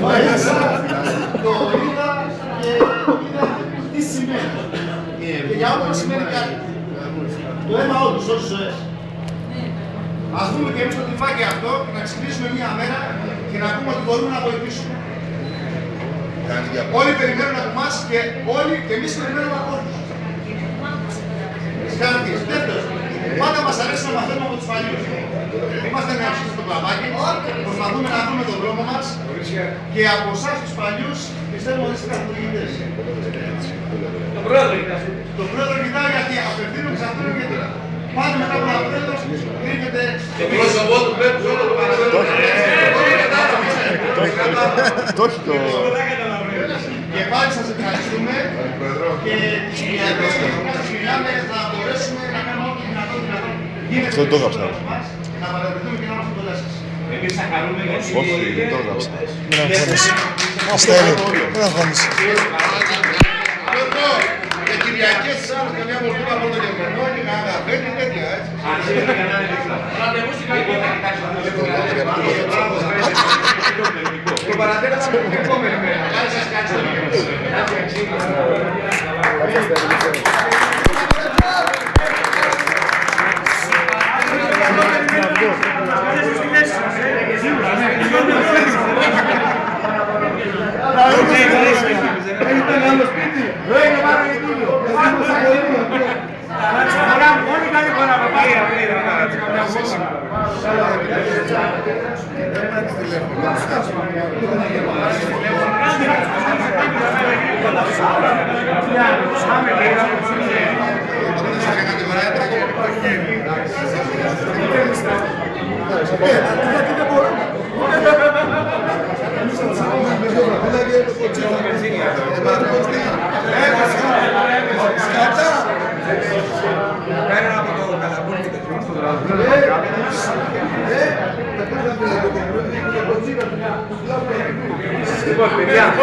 Το είδα και είδα τι σημαίνει. Και για όποιον σημαίνει κάτι. Το αίμα όντως, όσες ζωές. Ας δούμε και εμείς το τυφάκι αυτό και να ξυπνήσουμε μία μέρα και να πούμε ότι μπορούμε να βοηθήσουμε. Όλοι περιμένουν από εμάς και όλοι και εμείς περιμένουμε από όλους. Συγχαρητήρια. Δεύτερος, πάντα μας αρέσει να μαθαίνουμε από τους παλιούς. Είμαστε νεαροί στο κλαμπάκι, προσπαθούμε να βρούμε τον δρόμο μας και από εσάς τους παλιούς πιστεύουμε ότι είστε καθοδηγητές. Τον πρόεδρο κοιτάω γιατί απευθύνομαι σε αυτόν γιατί πάντα μετά από τον πρόεδρο κρίνεται το πρόσωπό του πρέπει όλο το παραδείγμα. Και πάλι σας ευχαριστούμε και τις Κυριακές και τις μιλάμε θα μπορέσουμε να κάνουμε ό,τι δυνατόν γίνεται να παραδεχτούμε και να είμαστε κοντά σας. Εμείς θα χαρούμε γιατί... Όχι, δεν το έγραψα. Μην αγχώνεσαι. Αστέρι, μην αγχώνεσαι. Και Κυριακές τις άλλες καμιά μορφούρα από το γερμανό και κανένα καφέ και τέτοια, έτσι. Αρχίζουμε κανένα δεξιά. Ραντεβού στην Καλκίδα. Το παρατέρα θα πούμε την επόμενη μέρα. Κάνε σας κάτσε το Λοιπόν, παιδιά,